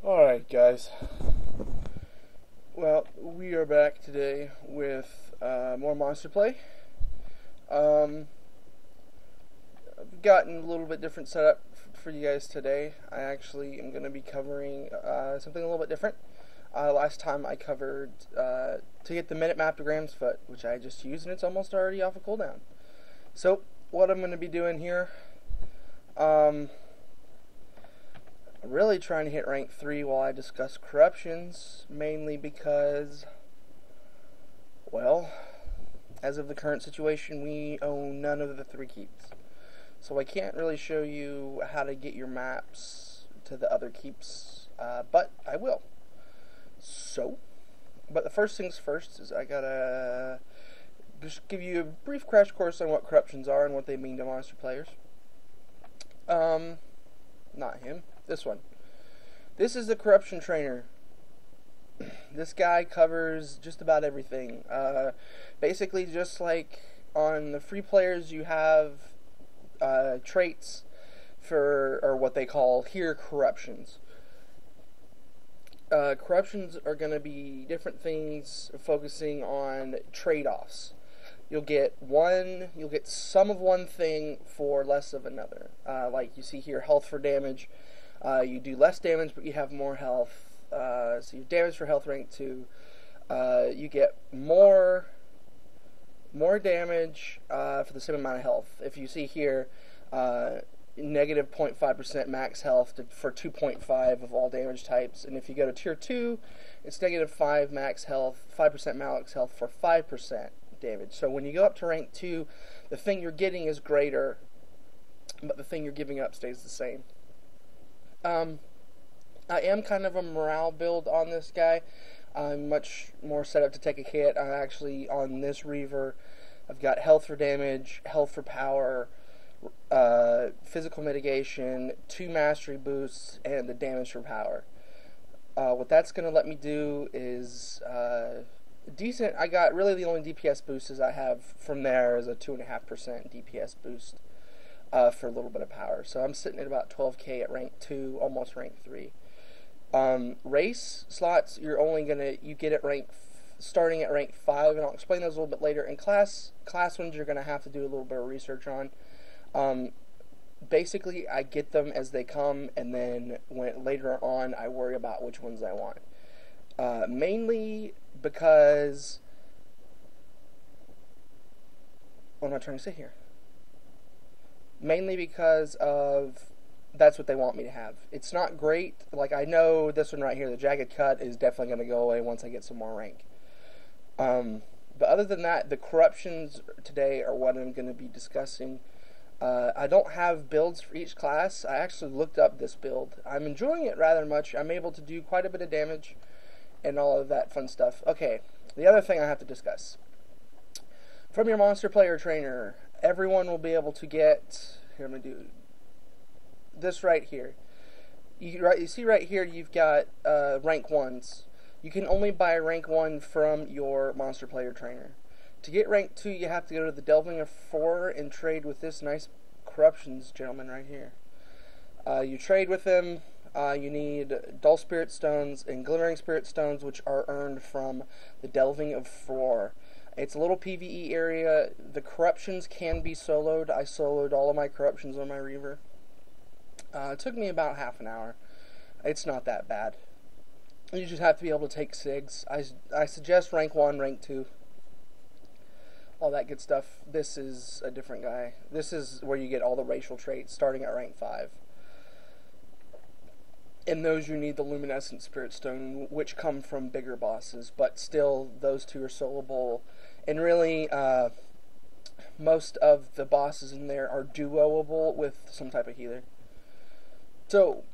Alright, guys. Well, we are back today with more Monster Play. I've gotten a little bit different setup for you guys today. I actually am going to be covering something a little bit different. Last time I covered to get the minute map to Graham's Foot, which I just used, and it's almost already off a cooldown. So, what I'm going to be doing here, really trying to hit rank 3 while I discuss corruptions, mainly because, well, as of the current situation, we own none of the 3 keeps. So I can't really show you how to get your maps to the other keeps, but I will. But the first things first is I gotta just give you a brief crash course on what corruptions are and what they mean to monster players. Not him. This one. This is the corruption trainer. This guy covers just about everything. Basically, just like on the free players, you have traits for, or what they call here, corruptions. Corruptions are going to be different things focusing on trade-offs. You'll get some of one thing for less of another. Like you see here, health for damage. You do less damage, but you have more health. So your damage for health rank 2. You get more damage for the same amount of health. If you see here, negative 0.5% max health for 2.5 of all damage types. And if you go to tier 2, it's negative 5% max health for 5% damage. So when you go up to rank 2, the thing you're getting is greater, but the thing you're giving up stays the same. I am kind of a morale build on this guy. I'm much more set up to take a hit. I'm actually on this Reaver. I've got health for damage, health for power, physical mitigation, 2 mastery boosts, and the damage for power. What that's going to let me do is decent. I got really the only DPS boosts I have from there is a 2.5% DPS boost for a little bit of power. So I'm sitting at about 12k at rank 2, almost rank 3. Race slots, you get at starting at rank 5, and I'll explain those a little bit later. And class ones you're going to have to do a little bit of research on. Basically, I get them as they come, and then later on I worry about which ones I want. Mainly because, what am I trying to say here? Mainly because of that's what they want me to have. It's not great. Like, I know this one right here, the Jagged Cut, is definitely going to go away once I get some more rank. But other than that, the corruptions today are what I'm going to be discussing. I don't have builds for each class. I actually looked up this build. I'm enjoying it rather much. I'm able to do quite a bit of damage and all of that fun stuff. Okay, the other thing I have to discuss. From your monster player trainer, everyone will be able to get, here, I'm going to do this right here. You see right here, you've got rank 1s. You can only buy rank 1 from your monster player trainer. To get rank 2, you have to go to the Delving of 4 and trade with this nice corruptions gentleman right here. You trade with him. You need Dull Spirit Stones and Glimmering Spirit Stones, which are earned from the Delving of 4. It's a little PvE area. The corruptions can be soloed. I soloed all of my corruptions on my Reaver. It took me about half an hour. It's not that bad. You just have to be able to take SIGs. I suggest rank 1, rank 2. All that good stuff. This is a different guy. This is where you get all the racial traits, starting at rank 5. In those you need the Luminescent Spirit Stone, which come from bigger bosses, but still, those 2 are soloable. And really, most of the bosses in there are duoable with some type of healer. So,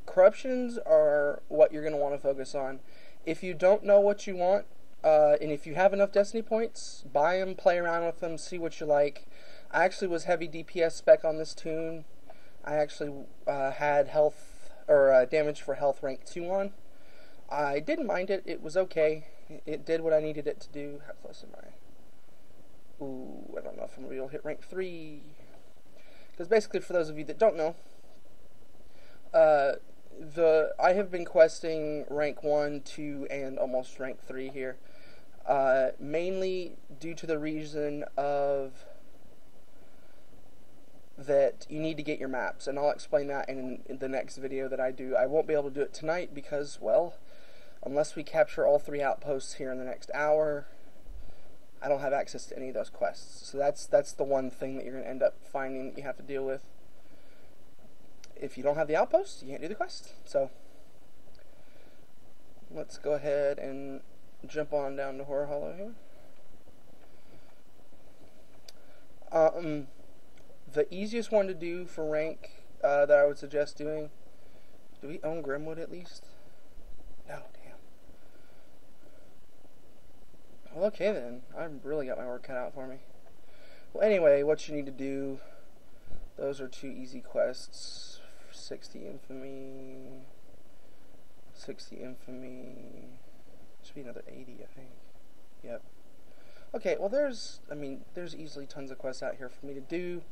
corruptions are what you're going to want to focus on. If you don't know what you want, and if you have enough Destiny points, buy them, play around with them, see what you like. I actually was heavy DPS spec on this tune. I actually had health, or damage for health rank 2 on. I didn't mind it. It was okay. It did what I needed it to do. How close am I? Ooh, I don't know if I'm going to be able to hit rank 3. Because basically, for those of you that don't know, I have been questing rank 1, 2, and almost rank 3 here. Mainly due to the reason of that you need to get your maps, and I'll explain that in the next video that I do. I won't be able to do it tonight because, well, unless we capture all 3 outposts here in the next hour, I don't have access to any of those quests. So that's the one thing that you're going to end up finding that you have to deal with. If you don't have the outpost, you can't do the quest. So let's go ahead and jump on down to Horror Hollow here. The easiest one to do for rank that I would suggest doing. Do we own Grimwood at least? No, damn. Well, okay then. I really got my work cut out for me. Well, anyway, what you need to do, those are 2 easy quests. 60 infamy. 60 infamy. Should be another 80, I think. Yep. Okay, well there's easily tons of quests out here for me to do.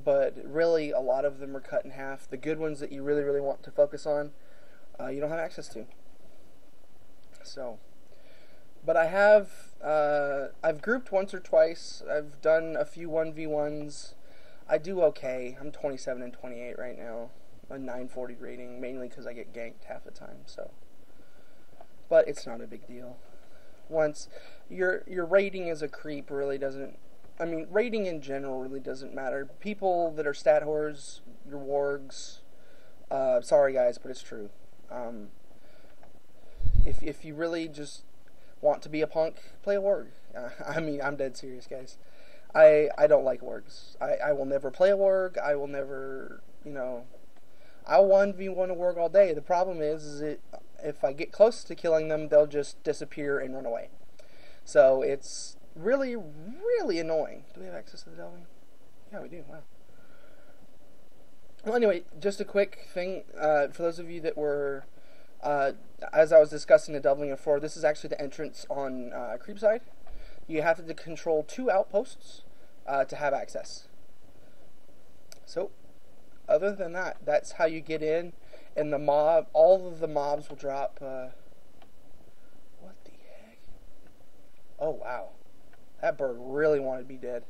But really a lot of them are cut in half. The good ones that you really want to focus on, you don't have access to. So, but I have, I've grouped once or twice. I've done a few 1v1s. I do okay. I'm 27 and 28 right now. A 940 rating, mainly because I get ganked half the time, so. But it's not a big deal. Once your rating as a creep really doesn't, I mean, rating in general really doesn't matter. People that are stat whores, your wargs, sorry guys, but it's true. If you really just want to be a punk, play a warg. I mean, I'm dead serious, guys. I don't like wargs. I will never play a warg. I will never, I'll 1v1 a warg all day. The problem is if I get close to killing them, they'll just disappear and run away. So it's really annoying. Do we have access to the delving? Yeah, we do. Wow. Well, anyway, just a quick thing for those of you that were, as I was discussing the delving before, this is actually the entrance on Creepside. You have to control 2 outposts to have access. So, other than that, that's how you get in. And all of the mobs will drop. What the heck? Oh wow, that bird really wanted me dead.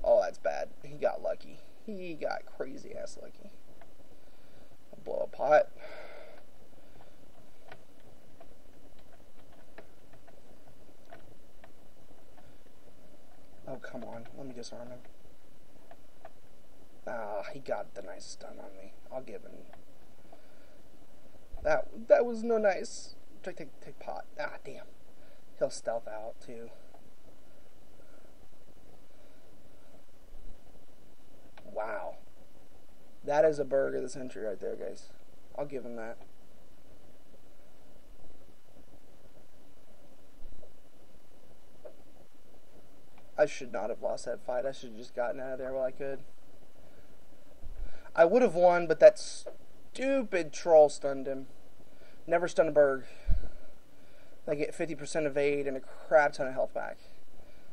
Oh, that's bad. He got lucky. He got crazy ass lucky. I'll blow a pot. Oh, come on. Let me disarm him. Ah, he got the nice stun on me. I'll give him. That was no nice. Take pot. Ah, damn. He'll stealth out, too. Wow. That is a burger of the century right there, guys. I'll give him that. I should not have lost that fight. I should have just gotten out of there while I could. I would have won, but that stupid troll stunned him. Never stun a berg. They get 50% evade and a crap ton of health back.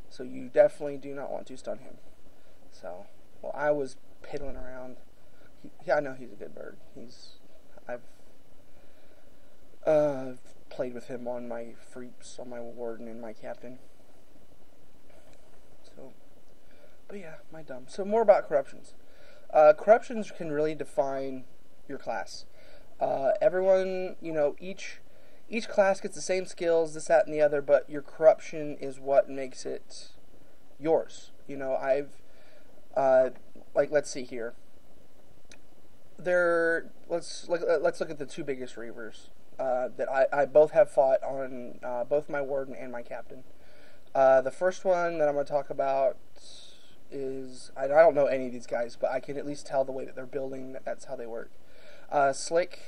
So you definitely do not want to stun him. So, well, I was piddling around. I know he's a good bird. I've played with him on my freeps, on my warden and my captain. So, but yeah, my dumb. So more about corruptions. Corruptions can really define your class. Everyone, each class gets the same skills, this, that, and the other, but your corruption is what makes it yours. Let's see here. Let's look at the 2 biggest reavers that I both have fought on, both my warden and my captain. The first one that I'm going to talk about is, I don't know any of these guys, but I can at least tell the way that they're building, that's how they work. Slick,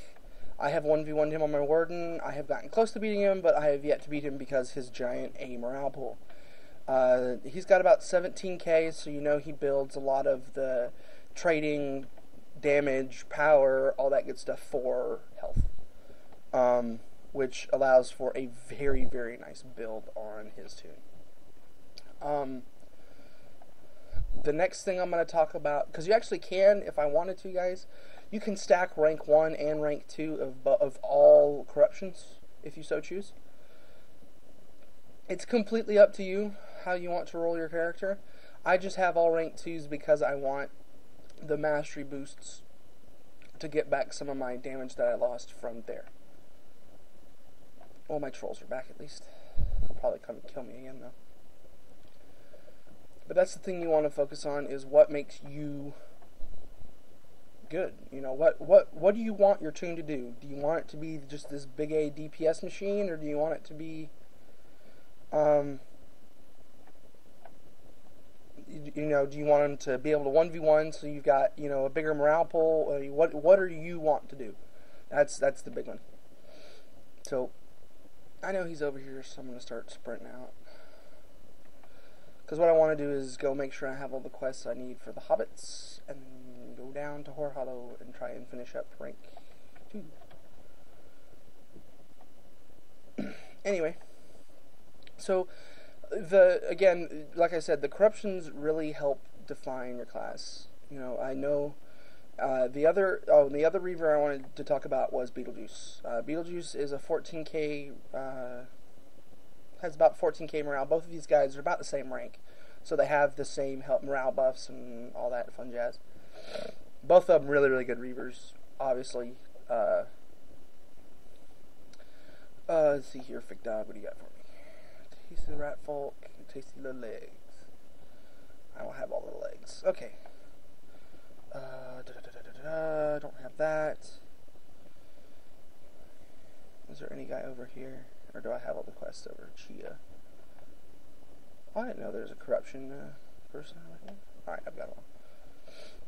I have 1v1'd him on my warden. I have gotten close to beating him, but I have yet to beat him because his giant A morale pool. He's got about 17k, so he builds a lot of the trading, damage, power, all that good stuff for health. Which allows for a very nice build on his tune. The next thing I'm going to talk about, because you actually can, if I wanted to, guys, you can stack rank 1 and rank 2 of all corruptions, if you so choose. It's completely up to you how you want to roll your character. I just have all rank 2s because I want the mastery boosts to get back some of my damage that I lost from there. Well, my trolls are back at least. They'll probably come and kill me again, though. But that's the thing you want to focus on, is what makes you good. You know, what do you want your toon to do? Do you want it to be just this big A DPS machine, or do you want it to be, you know, do you want them to be able to 1v1 so you've got, you know, a bigger morale pool? What do you want to do? That's the big one. So, I know he's over here, so I'm going to start sprinting out. Because what I want to do is go make sure I have all the quests I need for the hobbits, and then go down to Hoar Hollow and try and finish up rank 2. Anyway, so again, like I said, the corruptions really help define your class. You know, I know the other Reaver I wanted to talk about was Beetlejuice. Beetlejuice is a 14k. Has about 14k morale. Both of these guys are about the same rank, so they have the same health morale buffs and all that fun jazz. Both of them really, really good Reavers, obviously. Let's see here, Fick Dog, what do you got for me? Tasty rat folk, tasty little legs. I don't have all the legs. Okay. Don't have that. Is there any guy over here? Or do I have all the quests over Chia? Oh, I didn't know there's a corruption person over here. Alright, I've got one.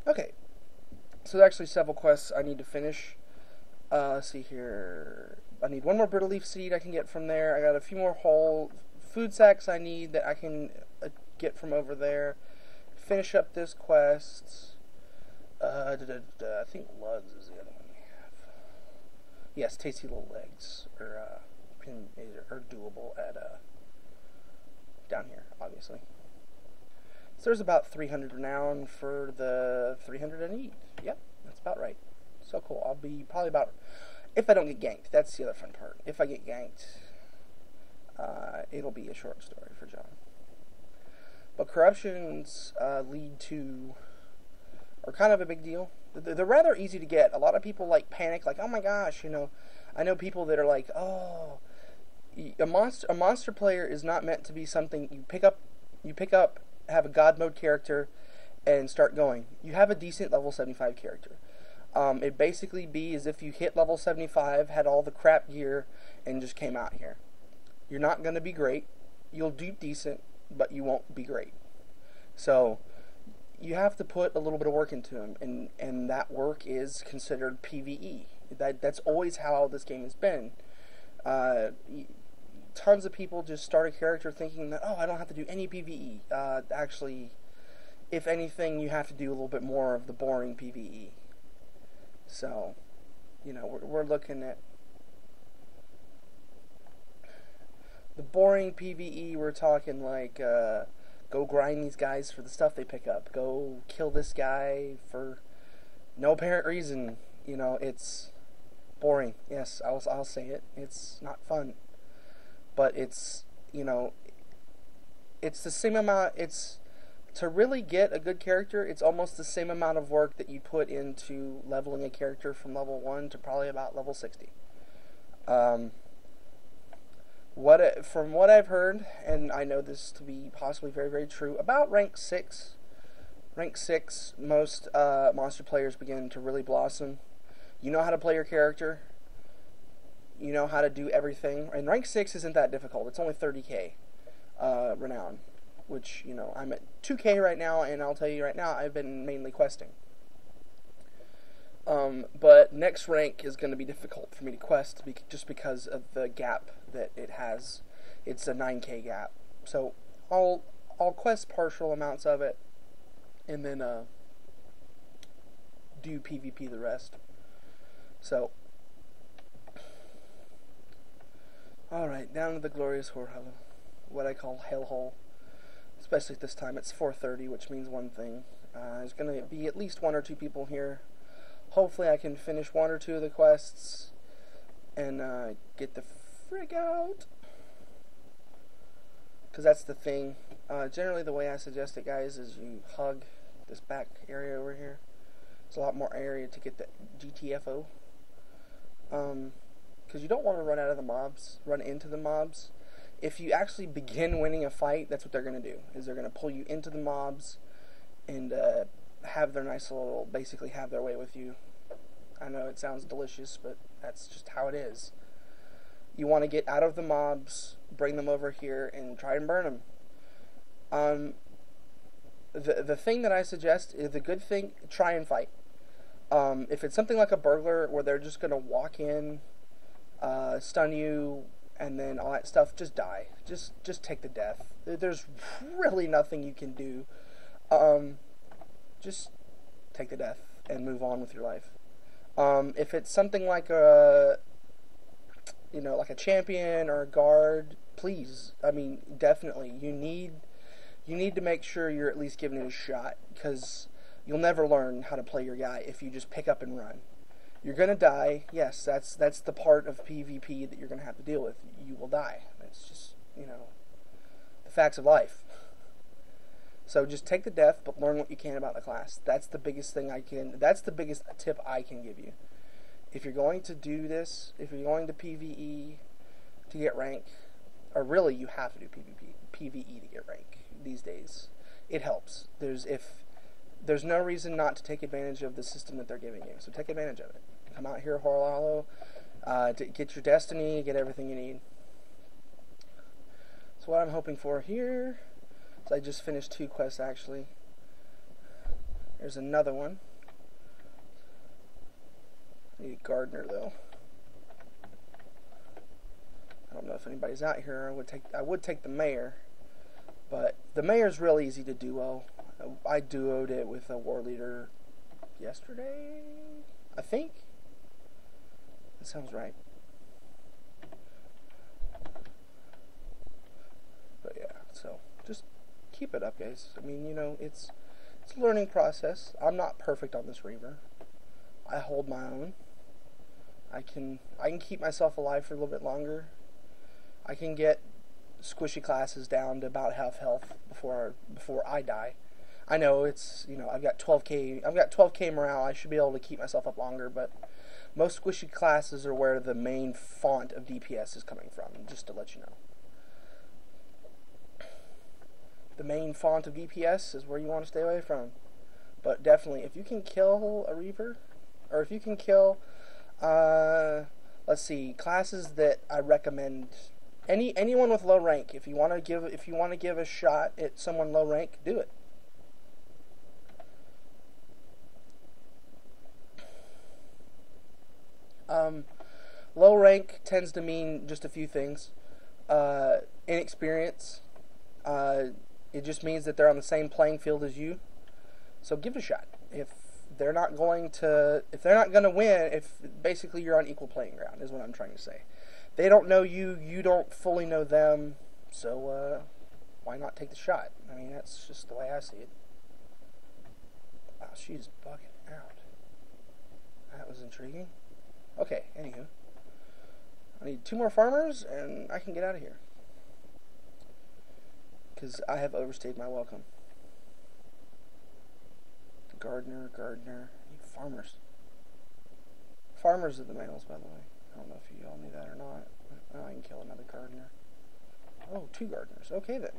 Okay. So there's actually several quests I need to finish. Let's see here. I need one more brittle leaf seed I can get from there. I got a few more whole food sacks I need that I can get from over there. Finish up this quest. I think Lugs is the other one we have. Yes, tasty little legs are doable at down here, obviously. So there's about 300 renown for the 300 I need. Yep, that's about right. So cool. I'll be probably about, if I don't get ganked, that's the other fun part. If I get ganked, it'll be a short story for John. But corruptions lead to, are kind of a big deal. They're rather easy to get. A lot of people like panic, like, oh my gosh, you know. I know people that are like, oh, a monster player is not meant to be something you pick up, have a god mode character, and start going. You have a decent level 75 character. It basically be as if you hit level 75, had all the crap gear, and just came out here. You're not going to be great. You'll do decent, but you won't be great. So you have to put a little bit of work into them, and that work is considered PvE. That's always how this game has been. Tons of people just start a character thinking that, oh, I don't have to do any PvE. Actually, if anything, you have to do a little bit more of the boring PvE. So, you know, we're looking at the boring PvE. We're talking like, go grind these guys for the stuff they pick up. Go kill this guy for no apparent reason. You know, it's boring. Yes, I'll say it. It's not fun. But it's, you know, it's the same amount, it's, to really get a good character, it's almost the same amount of work that you put into leveling a character from level 1 to probably about level 60. From what I've heard, and I know this to be possibly very, very true, about rank 6, most monster players begin to really blossom. You know how to play your character. You know how to do everything. And rank 6 isn't that difficult. It's only 30k renown. Which, you know, I'm at 2k right now, and I'll tell you right now, I've been mainly questing. But next rank is going to be difficult for me to quest just because of the gap that it has. It's a 9k gap. So I'll quest partial amounts of it, and then do PvP the rest. So, alright, down to the glorious Hoar Hollow. What I call hellhole. especially at this time. It's 4:30, which means one thing. There's going to be at least 1 or 2 people here. Hopefully I can finish 1 or 2 of the quests and get the frig out. Because that's the thing. Generally the way I suggest it, guys, is you hug this back area over here. It's a lot more area to get the GTFO. Because you don't want to run out of the mobs, run into the mobs. If you actually begin winning a fight, that's what they're going to do, is they're going to pull you into the mobs and have their nice little, basically have their way with you. I know it sounds delicious, but that's just how it is. You want to get out of the mobs, bring them over here, and try and burn them. The thing that I suggest is the good thing, try and fight. If it's something like a burglar where they're just going to walk in, stun you, and then all that stuff, just die. Just take the death. There's really nothing you can do. Just take the death and move on with your life. If it's something like a, like a champion or a guard, please, I mean, definitely, you need to make sure you're at least giving it a shot, because you'll never learn how to play your guy if you just pick up and run. You're going to die. Yes, that's the part of PvP that you're going to have to deal with. You will die. It's just, the facts of life. So just take the death, but learn what you can about the class. That's the biggest that's the biggest tip I can give you. If you're going to do this, if you're going to PvE to get rank, or really you have to do PvE to get rank these days. It helps. There's no reason not to take advantage of the system that they're giving you. So take advantage of it. Come out here, Hollow, to get your destiny, get everything you need. So what I'm hoping for here is I just finished 2 quests actually. There's another one. I need a gardener though. I don't know if anybody's out here. I would take the mayor, but the mayor's real easy to duo. I duoed it with a war leader yesterday, I think. That sounds right. But yeah, so just keep it up, guys. I mean, it's a learning process. I'm not perfect on this Reaver. I hold my own. I can keep myself alive for a little bit longer. I can get squishy classes down to about half health before I die. I know it's, I've got 12k morale. I should be able to keep myself up longer, but most squishy classes are where the main font of DPS is coming from, just to let you know. The main font of DPS is where you want to stay away from. But definitely, if you can kill a Reaver, or if you can kill, let's see, classes that I recommend, anyone with low rank, if you want to give a shot at someone low rank, do it. Low rank tends to mean just a few things. Inexperience. It just means that they're on the same playing field as you. So give it a shot. If they're not going to win, if basically you're on equal playing ground, is what I'm trying to say. They don't know you, you don't fully know them, so why not take the shot? I mean, that's just the way I see it. Wow, she's bugging out. That was intriguing. Okay, anywho. I need 2 more farmers, and I can get out of here. Because I have overstayed my welcome. Gardener. I need farmers. Farmers are the males, by the way. I don't know if you all knew that or not. But, I can kill another gardener. Oh, 2 gardeners. Okay, then.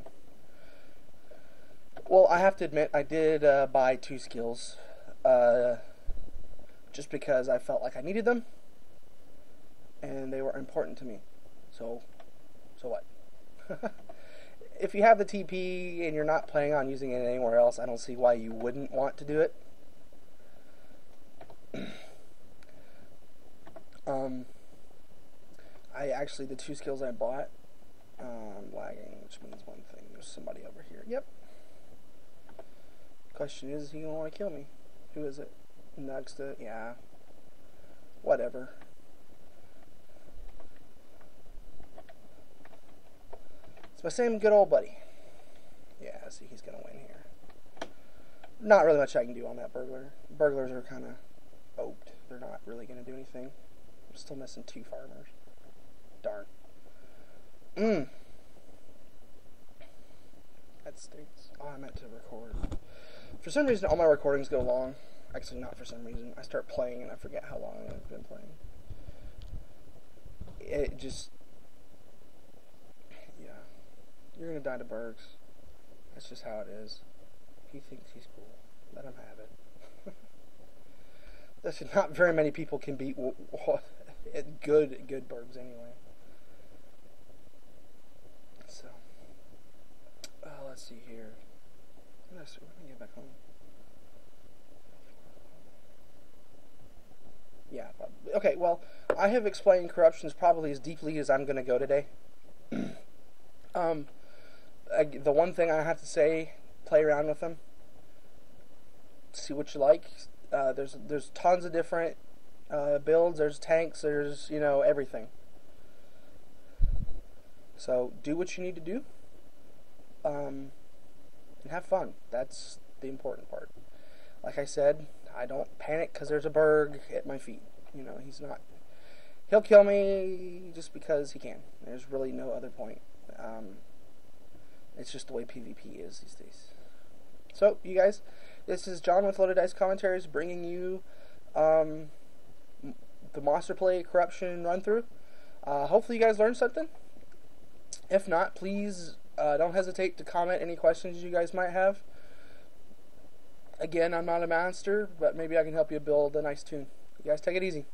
Well, I have to admit, I did buy 2 skills. Just because I felt like I needed them. And they were important to me. So what? If you have the TP and you're not planning on using it anywhere else, I don't see why you wouldn't want to do it. The 2 skills I bought, I'm lagging, which means one thing. There's somebody over here. Yep. Question is he gonna want to kill me? Who is it? Nugsta? Yeah. Whatever. It's my same good old buddy. Yeah, see he's going to win here. Not really much I can do on that burglar. Burglars are kind of oped. They're not really going to do anything. I'm still missing 2 farmers. Darn. That stinks. Oh, I meant to record. For some reason, all my recordings go long. Actually, not for some reason. I start playing and I forget how long I've been playing. It just... Yeah. You're going to die to Bergs. That's just how it is. He thinks he's cool. Let him have it. That's not very many people can beat good Bergs anyway. So, let's see here. When do I get back home? Yeah. Okay. Well, I have explained corruptions probably as deeply as I'm going to go today. The one thing I have to say, play around with them. See what you like. There's tons of different builds. There's tanks. There's everything. So do what you need to do. And have fun. That's the important part. Like I said, I don't panic because there's a Berg at my feet. He's not. He'll kill me just because he can. There's really no other point. It's just the way PvP is these days. So, you guys, this is John with Loaded Dice Commentaries bringing you the Monster Play Corruption run-through. Hopefully you guys learned something. If not, please don't hesitate to comment any questions you guys might have. Again, I'm not a master, but maybe I can help you build a nice tune. You guys take it easy.